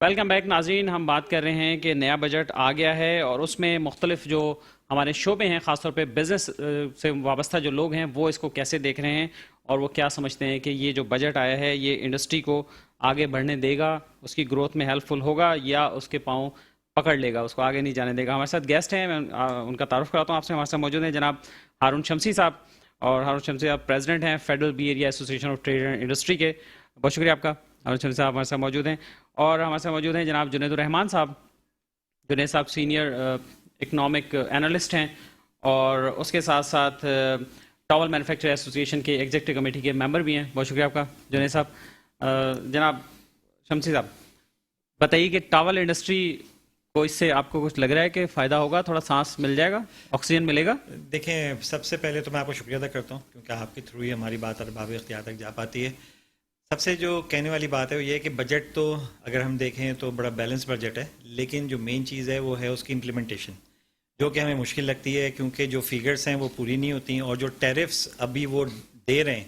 Welcome back ناظرین. ہم بات کر رہے ہیں کہ نیا بجٹ آ گیا ہے اور اس میں مختلف جو ہمارے شعبے ہیں، خاص طور پہ بزنس سے وابستہ جو لوگ ہیں، وہ اس کو کیسے دیکھ رہے ہیں اور وہ کیا سمجھتے ہیں کہ یہ جو بجٹ آیا ہے یہ انڈسٹری کو آگے بڑھنے دے گا، اس کی گروتھ میں ہیلپ فل ہوگا یا اس کے پاؤں پکڑ لے گا، اس کو آگے نہیں جانے دے گا. ہمارے ساتھ گیسٹ ہیں، میں ان کا تعارف کراتا ہوں آپ سے. ہمارے ساتھ موجود ہیں جناب ہارون شمسی صاحب، اور ہارون شمسی صاحب پریزیڈنٹ ہیں federal B area association of trade and industry کے. بہت شکریہ آپ کا. ہارون شمسی صاحب ہمارے ساتھ موجود ہیں. اور ہمارے ساتھ موجود ہیں جناب جنید الرحمان صاحب. جنید صاحب سینئر اکنامک انالسٹ ہیں اور اس کے ساتھ ساتھ ٹاول مینوفیکچر ایسوسیشن کے ایگزیکٹو کمیٹی کے ممبر بھی ہیں. بہت شکریہ آپ کا جنید صاحب. جناب شمسی صاحب بتائیے کہ ٹاول انڈسٹری کو اس سے آپ کو کچھ لگ رہا ہے کہ فائدہ ہوگا، تھوڑا سانس مل جائے گا، آکسیجن ملے گا؟ دیکھیں، سب سے پہلے تو میں آپ کو شکریہ ادا کرتا ہوں کیونکہ آپ کے تھرو ہی ہماری بات ارباب اختیار تک جا پاتی ہے. سب سے جو کہنے والی بات ہے وہ یہ ہے کہ بجٹ تو اگر ہم دیکھیں تو بڑا بیلنس بجٹ ہے، لیکن جو مین چیز ہے وہ ہے اس کی امپلیمنٹیشن، جو کہ ہمیں مشکل لگتی ہے کیونکہ جو فیگرز ہیں وہ پوری نہیں ہوتی ہیں، اور جو ٹیرفس ابھی وہ دے رہے ہیں،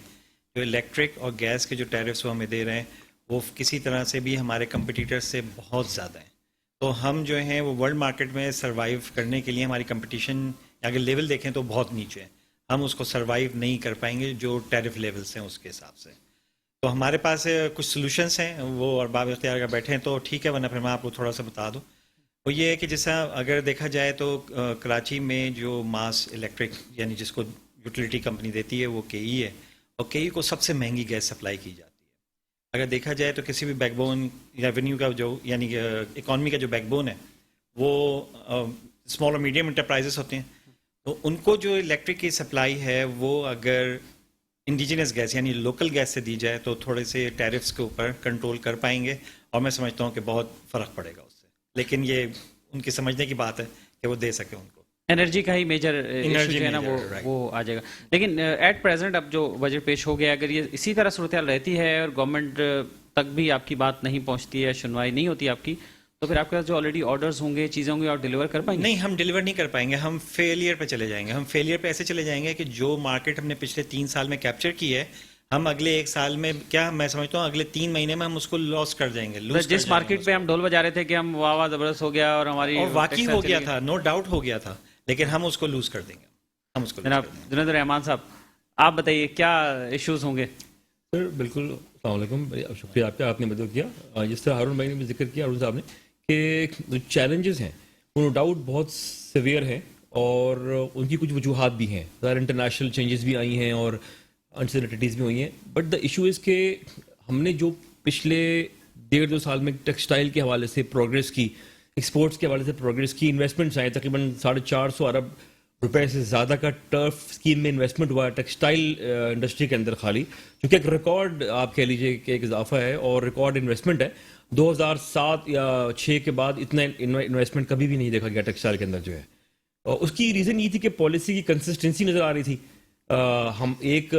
جو الیکٹرک اور گیس کے جو ٹیرفس وہ ہمیں دے رہے ہیں، وہ کسی طرح سے بھی ہمارے کمپٹیٹر سے بہت زیادہ ہیں. تو ہم جو ہیں وہ ورلڈ مارکیٹ میں سروائیو کرنے کے لیے ہماری کمپٹیشن اگر لیول دیکھیں تو بہت نیچے ہے. ہم اس کو سروائیو نہیں کر پائیں گے جو ٹیرف لیولس ہیں اس کے حساب سے. تو ہمارے پاس کچھ سلوشنس ہیں، وہ ارباب اختیار کا بیٹھے ہیں تو ٹھیک ہے، ورنہ پھر میں آپ کو تھوڑا سا بتا دوں. وہ یہ ہے کہ جیسا اگر دیکھا جائے تو کراچی میں جو ماس الیکٹرک یعنی جس کو یوٹیلیٹی کمپنی دیتی ہے وہ کے ای ہے، اور کے ای کو سب سے مہنگی گیس سپلائی کی جاتی ہے. اگر دیکھا جائے تو کسی بھی بیک بون ریونیو کا جو یعنی اکانومی کا جو بیک بون ہے وہ اسمال اور میڈیم انٹرپرائزز ہوتے ہیں. تو ان کو جو الیکٹرک کی سپلائی ہے وہ اگر انڈیجنس گیس یعنی لوکل گیس سے دی جائے تو تھوڑے سے ٹیرفس کے اوپر کنٹرول کر پائیں گے، اور میں سمجھتا ہوں کہ بہت فرق پڑے گا اس سے. لیکن یہ ان کی سمجھنے کی بات ہے کہ وہ دے سکیں ان کو. انرجی کا ہی میجر ایشو جو ہے نا وہ آ جائے گا. لیکن ایٹ پریزنٹ اب جو بجٹ پیش ہو گیا، اگر یہ اسی طرح صورتحال رہتی ہے اور گورنمنٹ تک بھی آپ کی بات نہیں پہنچتی ہے، سنوائی نہیں ہوتی آپ کی، تو پھر آپ کے پاس جو آلریڈی آرڈرز ہوں گے، چیزیں ہوں گی، اور ڈیلیور کر پائیں گے؟ نہیں، ہم ڈیلیور نہیں کر پائیں گے، ہم فیلئر پہ چلے جائیں گے. ہم فیلئر پہ ایسے چلے جائیں گے کہ جو مارکیٹ ہم نے پچھلے 3 سال میں کیپچر کی ہے، ہم اگلے 1 سال میں کیا میں سمجھتا ہوں اگلے 3 مہینے میں ہم اس کو لاس کر جائیں گے. جس مارکیٹ پہ ہم ڈھول بجا رہے تھے کہ ہم واہ واہ زبردست ہو گیا اور ہماری اور واقعی ہو گیا تھا، نو ڈاؤٹ ہو گیا تھا، لیکن ہم اس کو لوز کر دیں گے. ہم اس کو جناب جنید الرحمان صاحب آپ بتائیے کیا ایشوز ہوں گے؟ سر بالکل، السلام علیکم، شکریہ آپ کا، آپ نے مدد کیا. جس طرح ہارون بھائی نے بھی ذکر کیا، ہارون صاحب نے، کہ جو چیلنجز ہیں وہ نو ڈاؤٹ بہت سیویئر ہیں اور ان کی کچھ وجوہات بھی ہیں. ظاہر انٹرنیشنل چینجز بھی آئی ہیں اور انسرٹنٹیز بھی ہوئی ہیں، بٹ دا ایشو از کہ ہم نے جو پچھلے 1.5-2 سال میں ٹیکسٹائل کے حوالے سے پروگرس کی، ایکسپورٹس کے حوالے سے پروگرس کی، انویسٹمنٹس آئے، تقریباً 450 ارب روپے سے زیادہ کا ٹرف اسکیم میں انویسٹمنٹ ہوا ہے ٹیکسٹائل انڈسٹری کے اندر خالی، جو کہ ایک ریکارڈ آپ کہہ لیجیے کہ ایک اضافہ ہے اور ریکارڈ انویسٹمنٹ ہے. 2007 یا 6 کے بعد اتنا انویسٹمنٹ کبھی بھی نہیں دیکھا گیا ٹیکسٹائل کے اندر جو ہے. اور اس کی ریزن یہ تھی کہ پالیسی کی کنسسٹنسی نظر آ رہی تھی. ہم ایک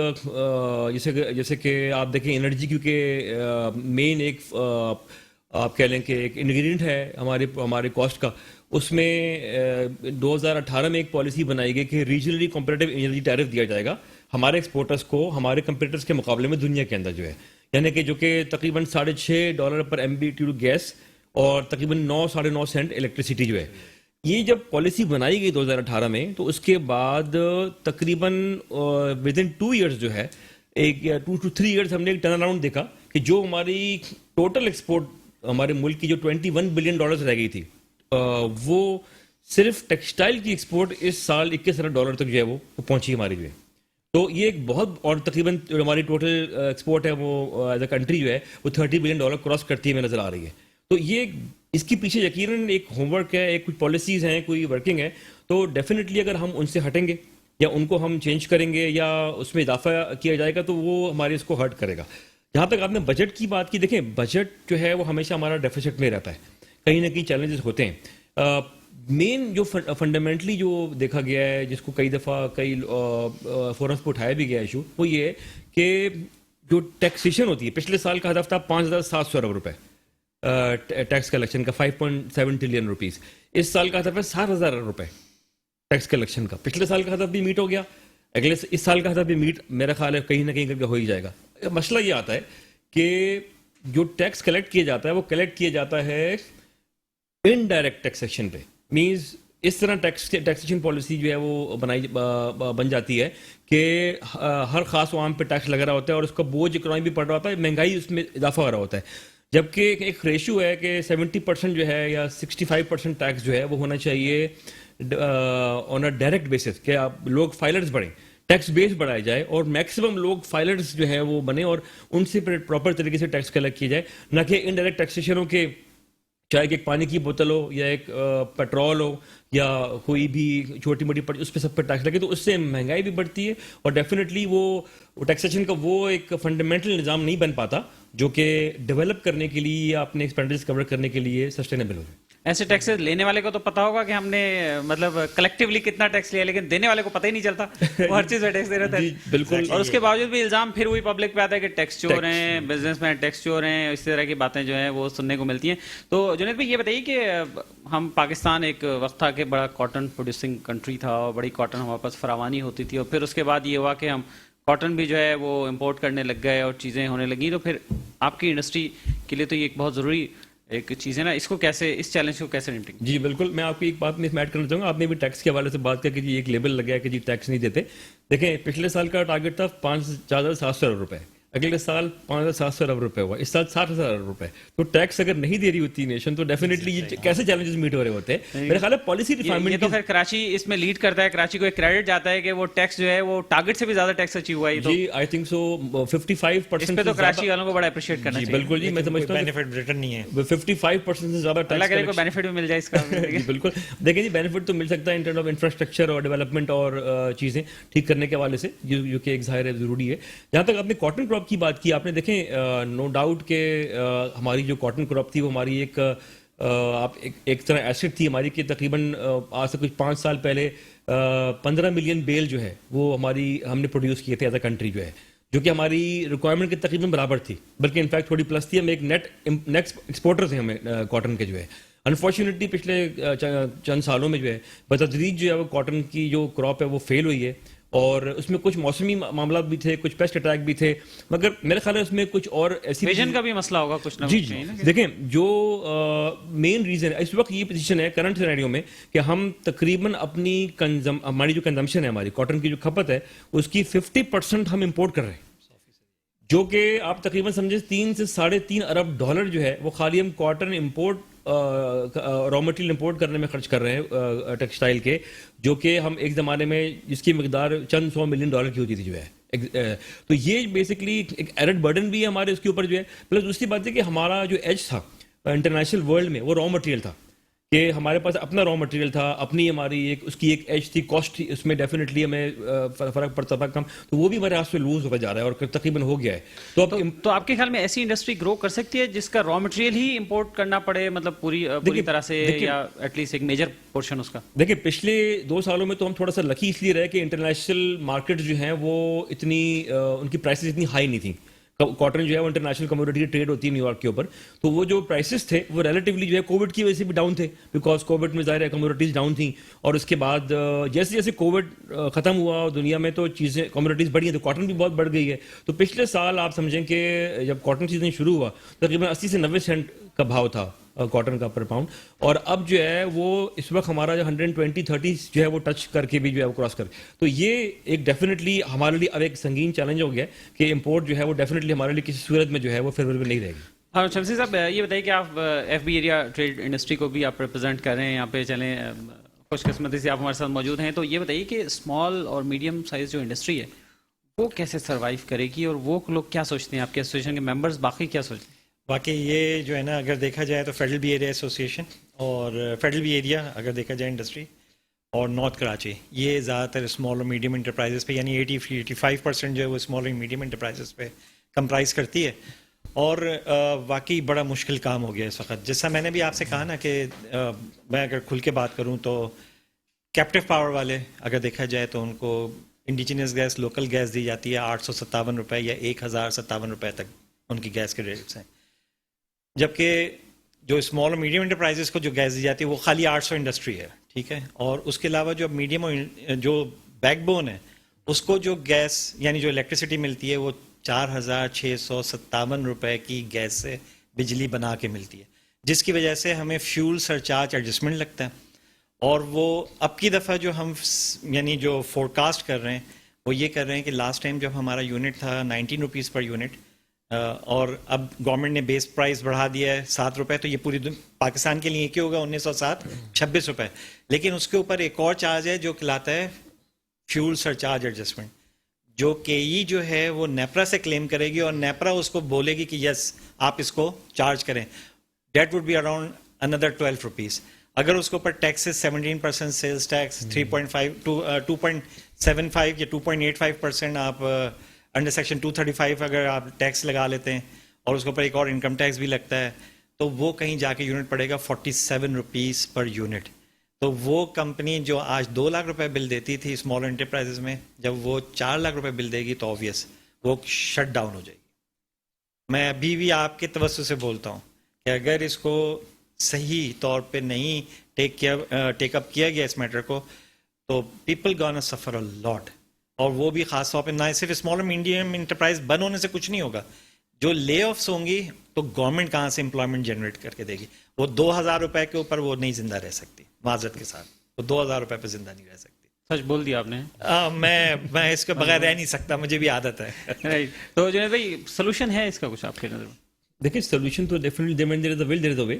جیسے کہ آپ دیکھیں انرجی، کیونکہ مین ایک آپ کہہ لیں کہ ایک انگریڈینٹ ہے ہمارے کاسٹ کا. اس میں 2018 میں ایک پالیسی بنائی گئی کہ ریجنلی کمپیٹیٹیو انرجی ٹیرف دیا جائے گا ہمارے ایکسپورٹرز کو ہمارے کمپیٹیٹرز کے مقابلے میں دنیا کے اندر جو ہے، یعنی کہ جو کہ تقریباً $6.5 پر MMBTU گیس اور تقریباً 9-9.5 سینٹ الیکٹریسٹی جو ہے. یہ جب پالیسی بنائی گئی 2018 میں، تو اس کے بعد تقریباً ودن 2 ایئرز جو ہے، ایک 2 to 3 ایئرز ہم نے ایک ٹرن اراؤنڈ دیکھا کہ جو ہماری ٹوٹل ایکسپورٹ ہمارے ملک کی جو $21 بلین رہ گئی تھی، وہ صرف ٹیکسٹائل کی ایکسپورٹ اس سال $21 تک جو ہے وہ پہنچی ہماری جو ہے. تو یہ ایک بہت، اور تقریباً جو ہماری ٹوٹل ایکسپورٹ ہے وہ ایز اے کنٹری جو ہے وہ $30 بلین کراس کرتی ہے نظر آ رہی ہے. تو یہ اس کے پیچھے یقیناً ایک ہوم ورک ہے، ایک کچھ پالیسیز ہیں، کوئی ورکنگ ہے. تو ڈیفینیٹلی اگر ہم ان سے ہٹیں گے یا ان کو ہم چینج کریں گے یا اس میں اضافہ کیا جائے گا تو وہ ہمارے اس کو ہرٹ کرے گا. جہاں تک آپ نے بجٹ کی بات کی، دیکھیں بجٹ جو ہے وہ ہمیشہ ہمارا ڈیفیسٹ میں رہتا ہے، کہیں نہ کہیں چیلنجز ہوتے ہیں. مین جو فنڈامنٹلی جو دیکھا گیا ہے، جس کو کئی دفعہ کئی فورمز پہ اٹھایا بھی گیا ایشو، وہ یہ ہے کہ جو ٹیکسیشن ہوتی ہے، پچھلے سال کا ہدف تھا 5,700 ارب روپے ٹیکس کلیکشن کا، 5.7 ٹریلین روپیز. اس سال کا ہدف ہے 7,000 ارب روپے ٹیکس کلیکشن کا. پچھلے سال کا ہدف بھی میٹ ہو گیا، اس سال کا ہدف بھی میٹ میرا خیال ہے کہیں نہ کہیں کر کے ہو ہی جائے گا. مسئلہ یہ آتا ہے کہ جو ٹیکس کلیکٹ کیا جاتا ہے وہ کلیکٹ کیا جاتا ہے انڈائریکٹ ٹیکسیشن پہ. مینز اس طرح ٹیکسیشن پالیسی جو ہے وہ بن جاتی ہے کہ ہر خاص و عام پہ ٹیکس لگ رہا ہوتا ہے اور اس کا بوجھ اکنامی بھی پڑ رہا ہوتا ہے, مہنگائی اس میں اضافہ ہو رہا ہوتا ہے. جبکہ ایک ریشو ہے کہ 70% جو ہے یا 65% ٹیکس جو ہے وہ ہونا چاہیے آن اے ڈائریکٹ بیسس, کہ آپ لوگ فائلرز بڑھیں, ٹیکس بیس بڑھایا جائے اور میکسیمم لوگ فائلرز جو ہے وہ بنے اور ان سے پراپر طریقے سے ٹیکس کلیکٹ کیا جائے, نہ کہ انڈائریکٹ ٹیکسیشنوں کے چاہے کہ ایک پانی کی بوتل ہو یا ایک پیٹرول ہو یا کوئی بھی چھوٹی موٹی اس پہ سب پہ ٹیکس لگے, تو اس سے مہنگائی بھی بڑھتی ہے اور ڈیفینیٹلی وہ ٹیکسیشن کا وہ ایک فنڈامنٹل نظام نہیں بن پاتا جو کہ ڈیولپ کرنے کے لیے یا اپنے ایکسپینڈیچر کور کرنے کے لیے سسٹینیبل ہو جائے. ایسے ٹیکسز لینے والے کو تو پتا ہوگا کہ ہم نے مطلب کلیکٹیولی کتنا ٹیکس لیا, لیکن دینے والے کو پتہ ہی نہیں چلتا, وہ ہر چیز میں ٹیکس دے رہتا ہے. بالکل. اور اس کے باوجود بھی الزام پھر وہی پبلک پہ آتا ہے کہ ٹیکس چور ہیں, بزنس مین ٹیکس چور ہیں, اس طرح کی باتیں جو ہیں وہ سننے کو ملتی ہیں. تو جنید بھائی یہ بتائیے کہ ہم پاکستان ایک وقت تھا کہ بڑا کاٹن پروڈیوسنگ کنٹری تھا اور بڑی کاٹن ہمارے پاس فراوانی ہوتی تھی, اور پھر اس کے بعد یہ ہوا کہ ہم کاٹن بھی جو ہے وہ امپورٹ کرنے لگ گئے اور چیزیں ہونے لگیں. تو پھر آپ کی انڈسٹری کے لیے تو یہ ایک بہت ضروری ایک چیز ہے نا, اس کو کیسے, اس چیلنج کو کیسے نمٹیں گے؟ جی بالکل, میں آپ کی ایک بات میں ایڈ کرنا چاہوں گا. آپ نے بھی ٹیکس کے حوالے سے بات کر کے جی ایک لیبل لگا ہے کہ جی ٹیکس نہیں دیتے. دیکھیں پچھلے سال کا ٹارگیٹ تھا 4,700 ارب روپے, اگلے سال 5,700 ارب روپے ہوا, اس سال 60,000 ارب روپے. تو ٹیکس اگر نہیں دے رہی ہوتی نیشن تو ڈیفینیٹلی یہ کیسے چیلنجز میٹ ہو رہے ہوتے ہیں. میرا خیال ہے پالیسی ریفائنمنٹ, یہ تو خیر کراچی اس میں لیڈ کرتا ہے, کراچی کو ایک کریڈٹ جاتا ہے کہ وہ ٹیکس جو ہے وہ ٹارگیٹ سے بھی زیادہ ٹیکس اچیو ہوا ہے. جی آئی تھنک سو 55% اس پہ تو کراچی والوں کو بڑا اپریشیٹ کرنا چاہیے. بالکل جی, میں سمجھتا ہوں بینیفٹ ریٹرن نہیں ہے, 55% سے زیادہ اللہ کرے کوئی بینیفٹ بھی مل جائے اس کا. جی بالکل. دیکھیں جی بینیفٹ تو مل سکتا ہے ان ٹرم آف انفراسٹرکچر اور ڈیولپمنٹ اور چیزیں ٹھیک کرنے کے حوالے سے, جو کہ ایک ظاہر ہے ضروری ہے. جہاں تک آپ نے کاٹن کراپ کی بات کی, آپ نے دیکھیں نو ڈاؤٹ کہ ہماری جو کاٹن کراپ تھی وہ ہماری ایک طرح ایسٹ تھی ہماری, کہ تقریباً آج سے کچھ 5 سال پہلے 15 ملین بیل جو ہے وہ ہم نے پروڈیوس کیے تھے ایز اے کنٹری جو ہے, جو کہ ہماری ریکوائرمنٹ کے تقریباً برابر تھی, بلکہ انفیکٹ تھوڑی پلس تھی. ہم ایک نیٹ ایکسپورٹر تھے ہمیں کاٹن کے جو ہے. انفارچونیٹلی پچھلے چند سالوں میں جو ہے بتدریج جو ہے وہ کاٹن کی جو کراپ ہے وہ فیل ہوئی ہے, اور اس میں کچھ موسمی معاملات بھی تھے, کچھ پیسٹ اٹیک بھی تھے, مگر میرے خیال ہے اس میں کچھ اور ایسی ویژن کا بھی مسئلہ ہوگا کچھ نہ. جی جی دیکھیں جو مین ریزن ہے اس وقت یہ پوزیشن ہے کرنٹ سینیریو میں کہ ہم تقریباً اپنی ہماری جو کنزمپشن ہے, ہماری کاٹن کی جو کھپت ہے, اس کی 50% ہم امپورٹ کر رہے ہیں, جو کہ آپ تقریباً سمجھیں 3 سے 3.5 ارب ڈالر جو ہے وہ خالی ہم cotton import raw material import کرنے میں خرچ کر رہے ہیں ٹیکسٹائل کے, جو کہ ہم ایک زمانے میں جس کی مقدار چند $100 ملین کی ہوتی تھی جو ہے. تو یہ بیسکلی ایک ایڈڈ برڈن بھی ہے ہمارے اس کے اوپر جو ہے. پلس دوسری بات ہے کہ ہمارا جو ایج تھا انٹرنیشنل ورلڈ میں وہ را مٹیریل تھا, کہ ہمارے پاس اپنا را مٹیریل تھا, اپنی ہماری اس کی ایک ایج تھی, کاسٹ تھی, اس میں ڈیفینیٹلی ہمیں فرق پڑتا تھا کم, تو وہ بھی ہمارے ہاتھ سے لوز ہوتا جا رہا ہے اور تقریباً ہو گیا ہے. تو آپ کے خیال میں ایسی انڈسٹری گرو کر سکتی ہے جس کا را مٹیریل ہی امپورٹ کرنا پڑے, مطلب پوری طرح سے, یا ایٹ لیسٹ ایک میجر پورشن اس کا؟ دیکھیں پچھلے 2 سالوں میں تو ہم تھوڑا سا لکی اس لیے رہے کہ انٹرنیشنل مارکیٹ جو ہیں وہ اتنی ان کی پرائسز اتنی ہائی نہیں تھیں. کاٹن جو ہے وہ انٹرنیشنل کموڈٹی ٹریڈ ہوتی ہے نیو یارک کے اوپر, تو وہ جو پرائسز تھے وہ ریلیٹیولی جو ہے کووڈ کی وجہ سے بھی ڈاؤن تھے, بیکاز کووڈ میں ظاہر ہے کموڈٹیز ڈاؤن تھیں, اور اس کے بعد جیسے جیسے کووڈ ختم ہوا دنیا میں تو چیزیں کموڈٹیز بڑھی ہیں, تو کاٹن بھی بہت بڑھ گئی ہے. تو پچھلے سال آپ سمجھیں کہ جب کاٹن سیزن شروع ہوا تقریباً 80 سے 90 سینٹ کا بھاؤ تھا کاٹن کا پر پاؤنڈ, اور اب جو ہے وہ اس وقت ہمارا جو 120-130 جو ہے وہ ٹچ کر کے بھی جو ہے وہ کراس کر. تو یہ ایک ڈیفینیٹلی ہمارے لیے اب ایک سنگین چیلنج ہو گیا کہ امپورٹ جو ہے وہ ڈیفینیٹلی ہمارے لیے کسی صورت میں جو ہے وہ فیوریبل نہیں رہے گی. ہاں شمسی صاحب یہ بتائیے کہ آپ F B area trade industry کو بھی آپ ریپرزینٹ کر رہے ہیں یہاں پہ, چلیں خوش قسمتی سے آپ ہمارے ساتھ موجود ہیں. تو یہ بتائیے کہ اسمال اور میڈیم سائز جو انڈسٹری ہے وہ کیسے سروائیو کرے گی, اور وہ لوگ کیا سوچتے ہیں, آپ کے ایسوسیشن کے ممبرز باقی کیا سوچتے ہیں؟ واقعی یہ جو ہے نا اگر دیکھا جائے تو فیڈرل بی ایریا ایسوسیشن اور فیڈرل بی ایریا اگر دیکھا جائے انڈسٹری اور نارتھ کراچی, یہ زیادہ تر اسمال اور میڈیم انٹرپرائزز پہ, یعنی 85% جو ہے وہ اسمال اور میڈیم انٹرپرائزز پہ کمپرائز کرتی ہے. اور واقعی بڑا مشکل کام ہو گیا اس وقت. جیسا میں نے بھی آپ سے کہا نا کہ میں اگر کھل کے بات کروں تو کیپٹیو پاور والے اگر دیکھا جائے تو ان کو انڈیجینس گیس, لوکل گیس دی جاتی ہے 857 روپے یا 1057 روپے تک ان کی گیس کے ریٹس ہیں, جبکہ جو اسمال اور میڈیم انٹرپرائزز کو جو گیس دی جاتی ہے وہ خالی 800 انڈسٹری ہے, ٹھیک ہے. اور اس کے علاوہ جو میڈیم اور جو بیک بون ہے اس کو جو گیس یعنی جو الیکٹریسٹی ملتی ہے وہ 4,657 روپے کی گیس سے بجلی بنا کے ملتی ہے، جس کی وجہ سے ہمیں فیول سرچارج ایڈجسٹمنٹ لگتا ہے. اور وہ اب کی دفعہ جو ہم یعنی جو فورکاسٹ کر رہے ہیں وہ یہ کر رہے ہیں کہ لاسٹ ٹائم جب ہمارا یونٹ تھا 19 روپیز پر یونٹ، اور اب گورنمنٹ نے بیس پرائز بڑھا دیا ہے 7 روپے، تو یہ پوری پاکستان کے لیے کیا ہوگا 1907 26 روپے. لیکن اس کے اوپر ایک اور چارج ہے جو کہلاتا ہے فیول سرچارج ایڈجسٹمنٹ، جو کے ای جو ہے وہ نیپرا سے کلیم کرے گی اور نیپرا اس کو بولے گی کہ یس آپ اس کو چارج کریں. دیٹ وڈ بی اراؤنڈ اندر 12 روپیز. اگر اس کے اوپر ٹیکسز 17% سیلز ٹیکس 2.75 یا 2.85% آپ انڈر سیکشن 235 اگر آپ ٹیکس لگا لیتے ہیں اور اس کے اوپر ایک اور انکم ٹیکس بھی لگتا ہے تو وہ کہیں جا کے یونٹ پڑے گا 47 روپیز پر یونٹ. تو وہ کمپنی جو آج 2 لاکھ روپے بل دیتی تھی اسمال انٹرپرائزز میں، جب وہ 4 لاکھ روپے بل دے گی تو آبویس وہ شٹ ڈاؤن ہو جائے گی. میں ابھی بھی آپ کے توسط سے بولتا ہوں کہ اگر اس کو صحیح طور پہ نہیں ٹیک اپ کیا گیا اس میٹر کو تو پیپل گانا سفر اے لاٹ. اور وہ بھی خاص طور پہ نہ صرف اسمال اور میڈیم انٹرپرائز بند ہونے سے کچھ نہیں ہوگا، جو لے آفس ہوں گی تو گورنمنٹ کہاں سے امپلائمنٹ جنریٹ کر کے دے گی. وہ 2,000 روپے کے اوپر وہ نہیں زندہ رہ سکتی، معذرت کے ساتھ وہ 2,000 روپے پہ زندہ نہیں رہ سکتی. سچ بول دیا آپ نے. میں اس کے بغیر رہ نہیں سکتا، مجھے بھی عادت ہے. تو جنید بھائی سولوشن ہے اس کا کچھ آپ کے نظر میں؟ دیکھیں سولوشن تو definitely there is a will there is a way.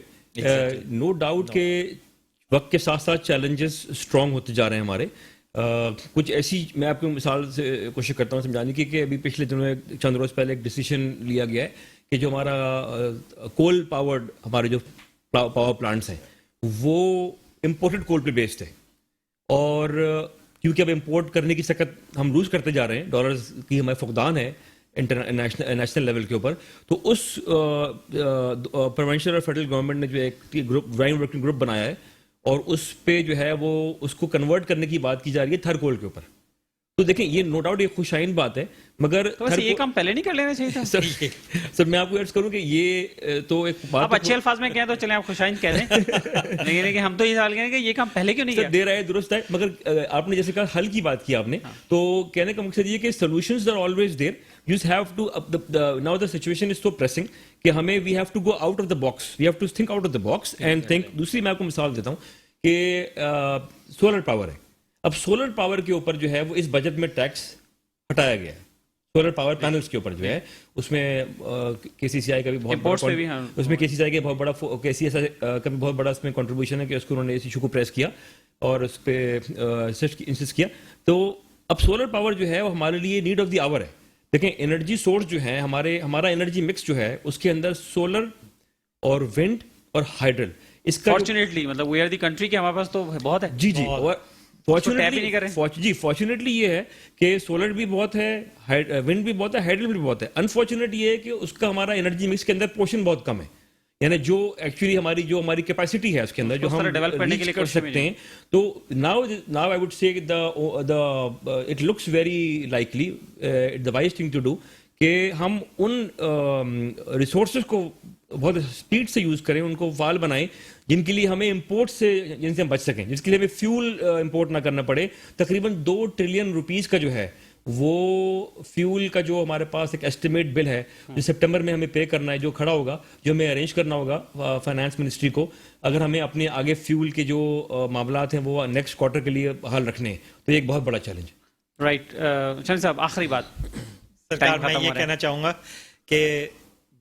No doubt کہ وقت کے ساتھ ساتھ چیلنجز اسٹرانگ ہوتے جا رہے ہیں ہمارے. کچھ ایسی میں آپ کو مثال سے کوشش کرتا ہوں سمجھانے کی کہ ابھی پچھلے دنوں چند روز پہلے ایک ڈیسیشن لیا گیا ہے کہ جو ہمارا کول پاورڈ ہمارے جو پاور پلانٹس ہیں وہ امپورٹڈ کول پہ بیسڈ ہے، اور کیونکہ اب امپورٹ کرنے کی سکت ہم لوز کرتے جا رہے ہیں، ڈالرز کی ہمارے فقدان ہے نیشنل لیول کے اوپر، تو اس پروونشل اور فیڈرل گورنمنٹ نے جو ایک گروپ جوائنٹ ورکنگ گروپ بنایا ہے اور اس پہ جو ہے وہ اس کو کنورٹ کرنے کی بات کی جا رہی ہے تھر کول کے اوپر. تو دیکھیں یہ نو ڈاؤٹ ایک خوشائن بات ہے، مگر یہ کام پہلے نہیں کر لینا چاہیے تھا. سر میں آپ کو عرض کروں کہ یہ تو ایک بات آپ اچھے الفاظ میں کہیں تو چلیں آپ خوشائن کہہ دیں، لیکن ہم تو یہ سوال کریں کہ یہ کام پہلے کیوں نہیں کیا. دیر آئے درست ہے، مگر آپ نے جیسے کہا حل کی بات کی آپ نے، تو کہنے کا مقصد یہ کہ solutions are always there. You have to now the situation is so pressing کہ ہمیں we have to go out of the box, we have to think out of the box and think. دوسری میں آپ کو مثال دیتا ہوں کہ سولر پاور ہے. اب سولر پاور کے اوپر جو ہے وہ اس بجٹ میں ٹیکس ہٹایا گیا ہے. سولر پاور پینلز کے اوپر جو ہے اس میں کے سی سی آئی کا بھی بہت اس میں کے سی سی آئی کا بہت بڑا کے سی ایس آئی کا بھی بہت بڑا اس میں کنٹریبیوشن ہے کہ اس کو انہوں نے اس ایشو کو پریس کیا اور اس پہ انسسٹ کیا. تو اب سولر پاور جو ہے وہ ہمارے لیے نیڈ آف دی آور ہے. دیکھیں انرجی سورس جو ہے ہمارا انرجی مکس جو ہے اس کے اندر سولر اور ونڈ اور ہائیڈرل، اس کا فارچونیٹلی مطلب وی آر دی کنٹری کہ ہمارے پاس تو بہت ہے. جی فارچونیٹلی یہ ہے کہ سولر بھی بہت ہے، ونڈ بھی بہت ہے، ہائیڈرل بھی بہت ہے. انفارچونیٹ یہ ہے کہ اس کا ہمارا انرجی مکس کے اندر پورشن بہت کم ہے، یعنی جو ایکچولی ہماری کیپیسٹی ہے اس کے اندر جو ہم ڈیولپ کرنے کے لیے کر سکتے ہیں. تو now I would say it looks very likely the wise thing to do کہ ہم ان ریسورسز کو بہت اسپیڈ سے یوز کریں، ان کو فعال بنائیں جن کے لیے ہمیں امپورٹ سے جن سے ہم بچ سکیں، جس کے لیے ہمیں فیول امپورٹ نہ کرنا پڑے. تقریباً 2 ٹریلین روپیز کا جو ہے وہ فیول کا جو ہمارے پاس ایک ایسٹیمیٹ بل ہے جو سپٹمبر میں ہمیں پے کرنا ہے، جو کھڑا ہوگا، جو ہمیں ارینج کرنا ہوگا فائنانس منسٹری کو، اگر ہمیں اپنے آگے فیول کے جو معاملات ہیں وہ نیکسٹ کوارٹر کے لیے حل رکھنے ہیں، تو یہ ایک بہت بڑا چیلنج ہے. رائٹ. شاہد صاحب آخری بات. سرکار میں یہ کہنا چاہوں گا کہ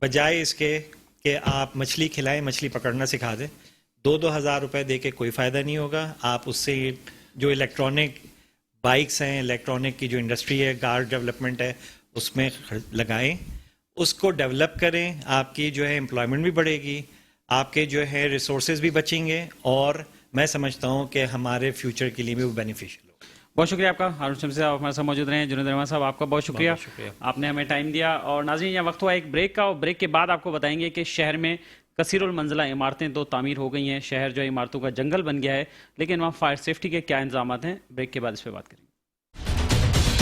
بجائے اس کے کہ آپ مچھلی کھلائیں، مچھلی پکڑنا سکھا دیں. 2,000 روپے دے کے کوئی فائدہ نہیں ہوگا. آپ اس سے جو الیکٹرانک بائکس ہیں، الیکٹرانک کی جو انڈسٹری ہے، کار ڈیولپمنٹ ہے، اس میں لگائیں، اس کو ڈیولپ کریں. آپ کی جو ہے امپلائمنٹ بھی بڑھے گی، آپ کے جو ہے ریسورسز بھی بچیں گے، اور میں سمجھتا ہوں کہ ہمارے فیوچر کے لیے بھی وہ بینیفیشیل ہوگا. بہت شکریہ آپ کا ہارون شمسی صاحب ہمارے ساتھ موجود رہے ہیں. جنید رحمان صاحب آپ کا بہت شکریہ، آپ نے ہمیں ٹائم دیا. اور ناظرین یہاں وقت ہوا ایک بریک کا، اور بریک کے بعد آپ کو بتائیں گے کہ شہر میں کثیر المنزلہ عمارتیں تو تعمیر ہو گئی ہیں، شہر جو عمارتوں کا جنگل بن گیا ہے، لیکن وہاں فائر سیفٹی کے کیا انتظامات ہیں. بریک کے بعد اس پہ بات کریں.